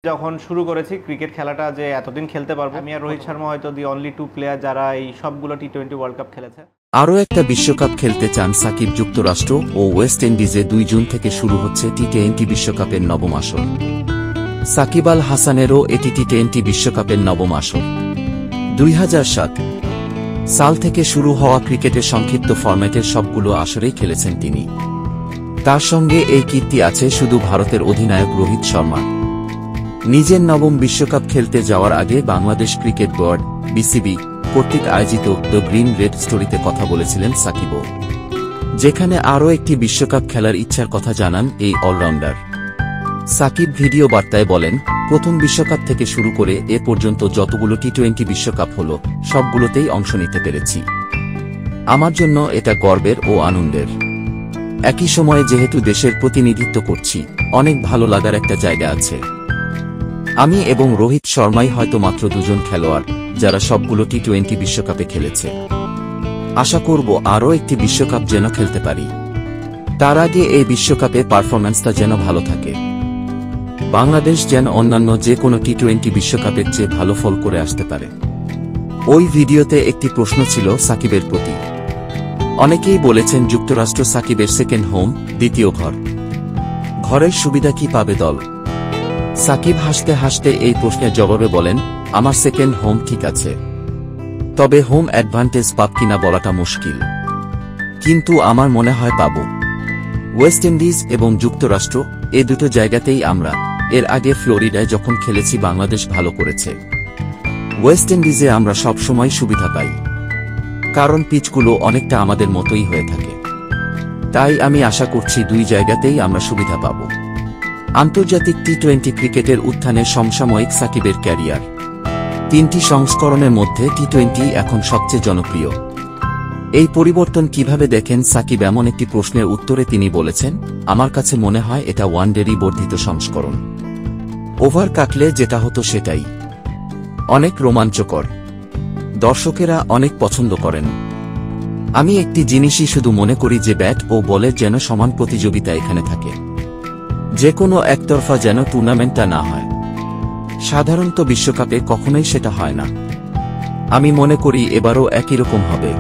যখন শুরু করেছি ক্রিকেট খেলাটা যে এতদিন খেলতে পারবো, আমি আর রোহিত শর্মা হয়তো দি অনলি টু প্লেয়ার যারা এই সবগুলো টি-20 ওয়ার্ল্ড কাপ খেলেছে। আরও একটা বিশ্বকাপ খেলতে চান সাকিব। যুক্তরাষ্ট্র ও ওয়েস্ট ইন্ডিজে 2 জুন থেকে শুরু হচ্ছে টি-20 বিশ্বকাপের নবম আসর। সাকিব আল হাসানেরও এটি টি-20 বিশ্বকাপের নবম আসর। 2007 সাল থেকে শুরু হওয়া ক্রিকেটের সংক্ষিপ্ত ফরম্যাটের সবগুলো আসরেই খেলেছেন তিনি। তার সঙ্গে এই কীর্তি আছে শুধু ভারতের অধিনায়ক রোহিত শর্মা। নিজের নবম বিশ্বকাপ খেলতে যাওয়ার আগে বাংলাদেশ ক্রিকেট বোর্ড বিসিবি কর্তৃক আয়োজিত দ্য গ্রিন রেড স্টোরিতে কথা বলেছিলেন সাকিবও, যেখানে আরও একটি বিশ্বকাপ খেলার ইচ্ছার কথা জানান এই অলরাউন্ডার। সাকিব ভিডিও বার্তায় বলেন, প্রথম বিশ্বকাপ থেকে শুরু করে এ পর্যন্ত যতগুলো টি-20 বিশ্বকাপ হল সবগুলোতেই অংশ নিতে পেরেছি। আমার জন্য এটা গর্বের ও আনন্দের। একই সময়ে যেহেতু দেশের প্রতিনিধিত্ব করছি, অনেক ভালো লাগার একটা জায়গা আছে। আমি এবং রোহিত শর্মাই হয়তো মাত্র 2 জন খেলোয়াড় যারা সবগুলো টি-20 বিশ্বকাপে খেলেছে। আশা করব আরও একটি বিশ্বকাপ যেন খেলতে পারি। তার আগে এই বিশ্বকাপে পারফরম্যান্সটা যেন ভালো থাকে। বাংলাদেশ যেন অন্যান্য যে কোনো টি-20 বিশ্বকাপের চেয়ে ভালো ফল করে আসতে পারে। ওই ভিডিওতে একটি প্রশ্ন ছিল সাকিবের প্রতি। অনেকেই বলেছেন যুক্তরাষ্ট্র সাকিবের সেকেন্ড হোম, দ্বিতীয় ঘর। ঘরের সুবিধা কি পাবে দল? সাকিব হাসতে হাসতে এই প্রশ্নের জবাবে বলেন, আমার সেকেন্ড হোম ঠিক আছে, তবে হোম অ্যাডভান্টেজ পাব কিনা বলাটা মুশকিল, কিন্তু আমার মনে হয় পাব। ওয়েস্ট ইন্ডিজ এবং যুক্তরাষ্ট্র এ দুটো জায়গাতেই আমরা এর আগে ফ্লোরিডায় যখন খেলেছি বাংলাদেশ ভালো করেছে। ওয়েস্ট ইন্ডিজে আমরা সবসময় সুবিধা পাই, কারণ পিচগুলো অনেকটা আমাদের মতোই হয়ে থাকে। তাই আমি আশা করছি 2 জায়গাতেই আমরা সুবিধা পাব। আন্তর্জাতিক টি-20 ক্রিকেটের উত্থানে সমসাময়িক সাকিবের ক্যারিয়ার। 3টি সংস্করণের মধ্যে টি-20 এখন সবচেয়ে জনপ্রিয়। এই পরিবর্তন কিভাবে দেখেন সাকিব? এমন একটি প্রশ্নের উত্তরে তিনি বলেছেন, আমার কাছে মনে হয় এটা ওয়ানডেরই বর্ধিত সংস্করণ। ওভার কাটলে যেটা হতো সেটাই। অনেক রোমাঞ্চকর, দর্শকেরা অনেক পছন্দ করেন। আমি একটি জিনিসই শুধু মনে করি যে ব্যাট ও বলের যেন সমান প্রতিযোগিতা এখানে থাকে, যে কোনো একতরফা যেন টুর্নামেন্টটা না হয়। সাধারণত বিশ্বকাপে কখনোই সেটা হয় না। আমি মনে করি এবারও একই রকম হবে।